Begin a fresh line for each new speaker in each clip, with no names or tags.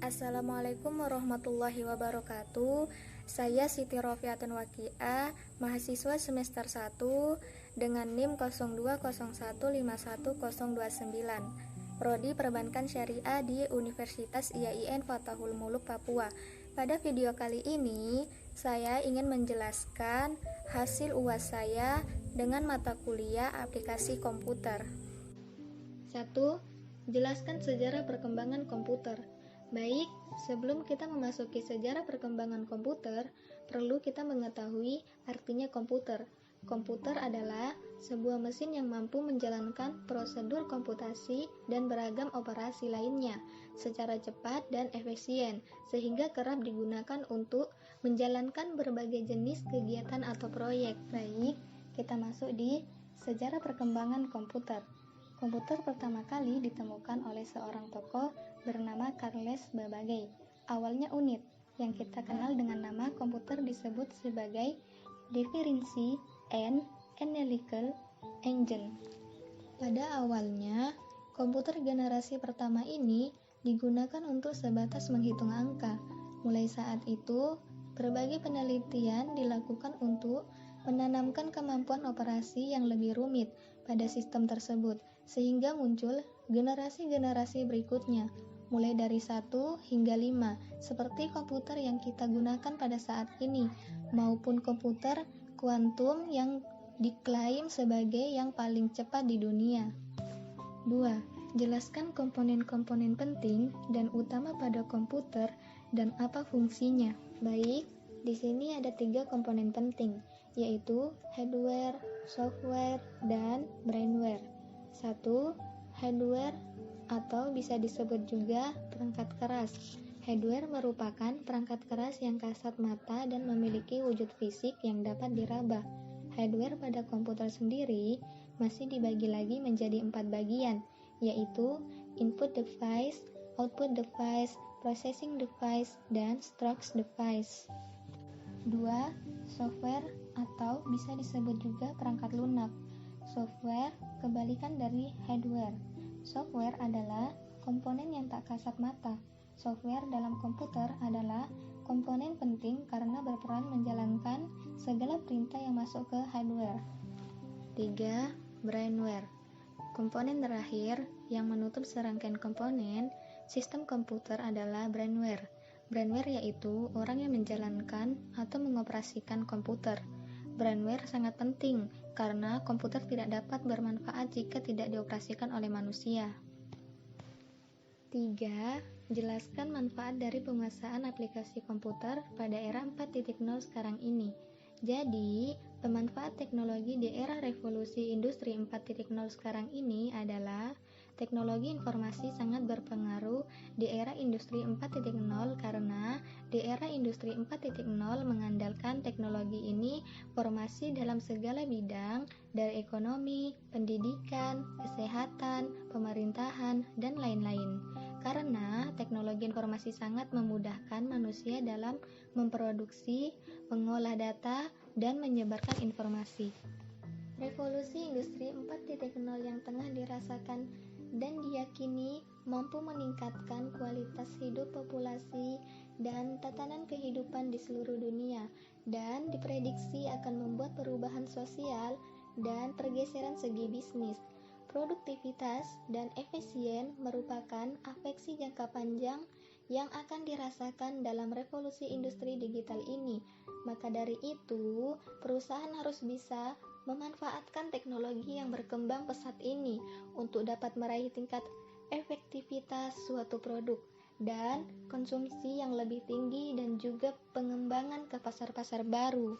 Assalamualaikum warahmatullahi wabarakatuh. Saya Siti Rofiatun Waqiah, mahasiswa semester 1 dengan NIM 0201511029, Prodi Perbankan Syariah di Universitas IAIN Fatahul Muluk Papua. Pada video kali ini, saya ingin menjelaskan hasil UAS saya dengan mata kuliah aplikasi komputer. 1. Jelaskan sejarah perkembangan komputer. Baik, sebelum kita memasuki sejarah perkembangan komputer, perlu kita mengetahui artinya komputer. Komputer adalah sebuah mesin yang mampu menjalankan prosedur komputasi dan beragam operasi lainnya secara cepat dan efisien, sehingga kerap digunakan untuk menjalankan berbagai jenis kegiatan atau proyek. Baik, kita masuk di sejarah perkembangan komputer. Komputer pertama kali ditemukan oleh seorang tokoh bernama Charles Babbage. Awalnya unit, yang kita kenal dengan nama komputer disebut sebagai Differential and Analytical Engine. Pada awalnya, komputer generasi pertama ini digunakan untuk sebatas menghitung angka. Mulai saat itu, berbagai penelitian dilakukan untuk menanamkan kemampuan operasi yang lebih rumit pada sistem tersebut, sehingga muncul generasi-generasi berikutnya, mulai dari 1 hingga 5, seperti komputer yang kita gunakan pada saat ini, maupun komputer kuantum yang diklaim sebagai yang paling cepat di dunia. 2. Jelaskan komponen-komponen penting dan utama pada komputer dan apa fungsinya. Baik, di sini ada 3 komponen penting, yaitu hardware, software, dan brainware. 1. Hardware atau bisa disebut juga perangkat keras. Hardware merupakan perangkat keras yang kasat mata dan memiliki wujud fisik yang dapat diraba. Hardware pada komputer sendiri masih dibagi lagi menjadi 4 bagian, yaitu input device, output device, processing device, dan storage device. 2. Software atau bisa disebut juga perangkat lunak. Software kebalikan dari hardware. Software adalah komponen yang tak kasat mata. Software dalam komputer adalah komponen penting karena berperan menjalankan segala perintah yang masuk ke hardware. 3. Brainware. Komponen terakhir yang menutup serangkaian komponen sistem komputer adalah brainware. Brainware yaitu orang yang menjalankan atau mengoperasikan komputer. Brainware sangat penting karena komputer tidak dapat bermanfaat jika tidak dioperasikan oleh manusia. 3. Jelaskan manfaat dari penguasaan aplikasi komputer pada era 4.0 sekarang ini. Jadi, pemanfaat teknologi di era revolusi industri 4.0 sekarang ini adalah teknologi informasi sangat berpengaruh di era industri 4.0 karena di era industri 4.0 mengandalkan teknologi ini formasi dalam segala bidang dari ekonomi, pendidikan, kesehatan, pemerintahan, dan lain-lain. Karena teknologi informasi sangat memudahkan manusia dalam memproduksi, mengolah data, dan menyebarkan informasi. Revolusi industri 4.0 yang tengah dirasakan dan diyakini mampu meningkatkan kualitas hidup populasi dan tatanan kehidupan di seluruh dunia, dan diprediksi akan membuat perubahan sosial dan pergeseran segi bisnis. Produktivitas dan efisien merupakan afeksi jangka panjang yang akan dirasakan dalam revolusi industri digital ini. Maka dari itu, perusahaan harus bisa memanfaatkan teknologi yang berkembang pesat ini untuk dapat meraih tingkat efektivitas suatu produk dan konsumsi yang lebih tinggi dan juga pengembangan ke pasar-pasar baru.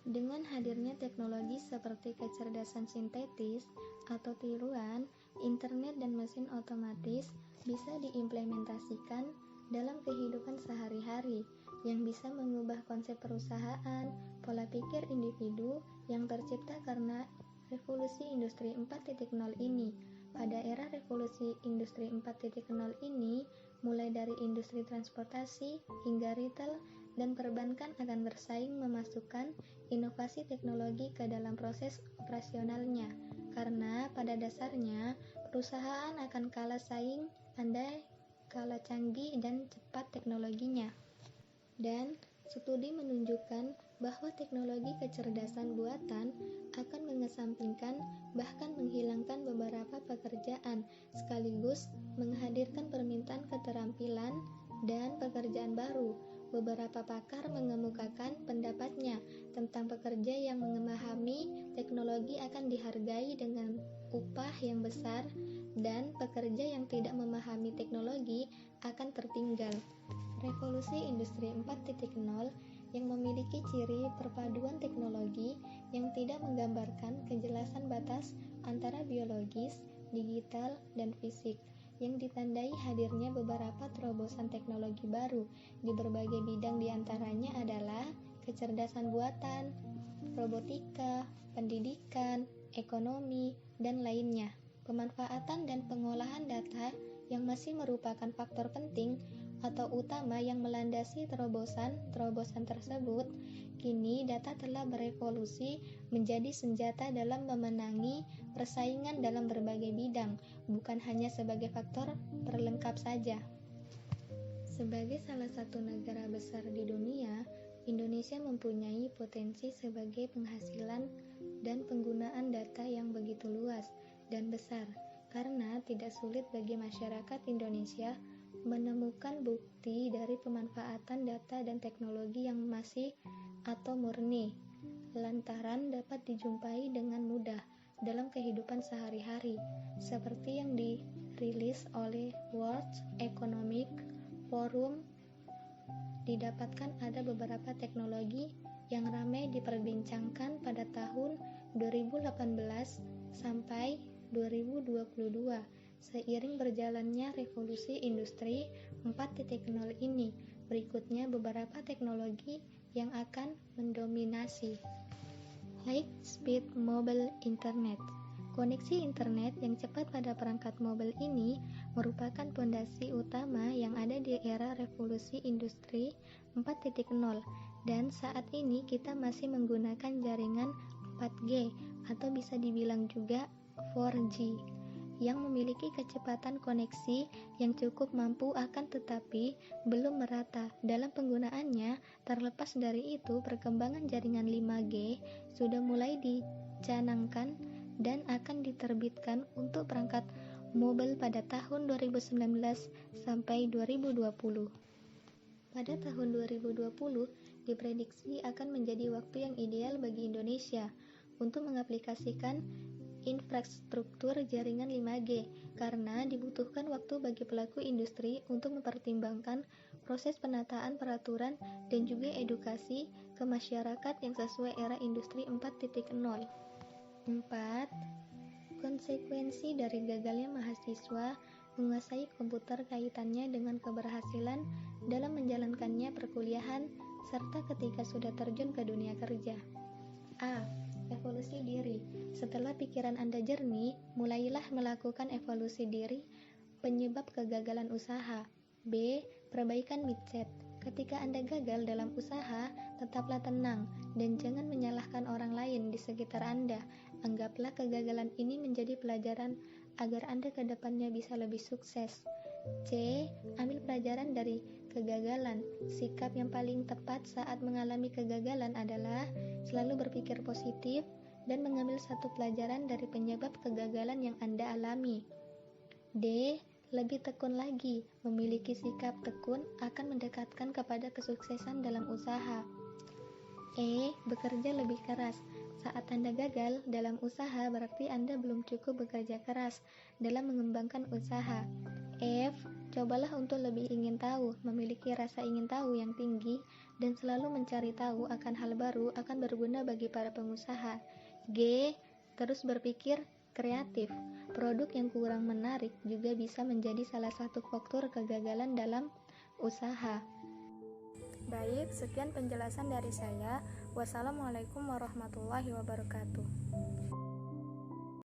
Dengan hadirnya teknologi seperti kecerdasan sintetis atau tiruan, internet dan mesin otomatis bisa diimplementasikan dalam kehidupan sehari-hari yang bisa mengubah konsep perusahaan, pola pikir individu yang tercipta karena revolusi industri 4.0 ini. Pada era revolusi industri 4.0 ini, mulai dari industri transportasi hingga retail dan perbankan akan bersaing memasukkan inovasi teknologi ke dalam proses operasionalnya, karena pada dasarnya perusahaan akan kalah saing andai skala canggih dan cepat teknologinya. Dan studi menunjukkan bahwa teknologi kecerdasan buatan akan mengesampingkan bahkan menghilangkan beberapa pekerjaan, sekaligus menghadirkan permintaan keterampilan dan pekerjaan baru. Beberapa pakar mengemukakan pendapatnya tentang pekerja yang memahami teknologi akan dihargai dengan upah yang besar, dan pekerja yang tidak memahami teknologi akan tertinggal. Revolusi Industri 4.0 yang memiliki ciri perpaduan teknologi yang tidak menggambarkan kejelasan batas antara biologis, digital, dan fisik, yang ditandai hadirnya beberapa terobosan teknologi baru di berbagai bidang, diantaranya adalah kecerdasan buatan, robotika, pendidikan, ekonomi, dan lainnya. Pemanfaatan dan pengolahan data yang masih merupakan faktor penting atau utama yang melandasi terobosan tersebut. Kini data telah berevolusi menjadi senjata dalam memenangi persaingan dalam berbagai bidang, bukan hanya sebagai faktor perlengkap saja. Sebagai salah satu negara besar di dunia, Indonesia mempunyai potensi sebagai penghasilan dan penggunaan data yang begitu luas dan besar, karena tidak sulit bagi masyarakat Indonesia menemukan bukti dari pemanfaatan data dan teknologi yang masih atau murni, lantaran dapat dijumpai dengan mudah dalam kehidupan sehari-hari, seperti yang dirilis oleh World Economic Forum. Didapatkan ada beberapa teknologi yang ramai diperbincangkan pada tahun 2018 sampai 2022. Seiring berjalannya revolusi industri 4.0 ini, berikutnya beberapa teknologi yang akan mendominasi. High Speed Mobile Internet. Koneksi internet yang cepat pada perangkat mobil ini merupakan fondasi utama yang ada di era revolusi industri 4.0, dan saat ini kita masih menggunakan jaringan 4G atau bisa dibilang juga 4G yang memiliki kecepatan koneksi yang cukup mampu, akan tetapi belum merata dalam penggunaannya. Terlepas dari itu, perkembangan jaringan 5G sudah mulai dicanangkan dan akan diterbitkan untuk perangkat mobil pada tahun 2019 sampai 2020. Pada tahun 2020 diprediksi akan menjadi waktu yang ideal bagi Indonesia untuk mengaplikasikan infrastruktur jaringan 5G, karena dibutuhkan waktu bagi pelaku industri untuk mempertimbangkan proses penataan peraturan dan juga edukasi ke masyarakat yang sesuai era industri 4.0. 4. Konsekuensi dari gagalnya mahasiswa menguasai komputer kaitannya dengan keberhasilan dalam menjalankannya perkuliahan serta ketika sudah terjun ke dunia kerja. A. Evolusi diri. Setelah pikiran Anda jernih, mulailah melakukan evolusi diri penyebab kegagalan usaha. B. Perbaikan mindset. Ketika Anda gagal dalam usaha, tetaplah tenang dan jangan menyalahkan orang lain di sekitar Anda. Anggaplah kegagalan ini menjadi pelajaran agar Anda ke depannya bisa lebih sukses. C. Ambil pelajaran dari kegagalan. Sikap yang paling tepat saat mengalami kegagalan adalah selalu berpikir positif dan mengambil satu pelajaran dari penyebab kegagalan yang Anda alami. D. Lebih tekun lagi. Memiliki sikap tekun akan mendekatkan kepada kesuksesan dalam usaha. E. Bekerja lebih keras. Saat Anda gagal dalam usaha, berarti Anda belum cukup bekerja keras dalam mengembangkan usaha. F. Cobalah untuk lebih ingin tahu, memiliki rasa ingin tahu yang tinggi, dan selalu mencari tahu akan hal baru akan berguna bagi para pengusaha. G. Terus berpikir kreatif. Produk yang kurang menarik juga bisa menjadi salah satu faktor kegagalan dalam usaha. Baik, sekian penjelasan dari saya. Wassalamualaikum warahmatullahi wabarakatuh.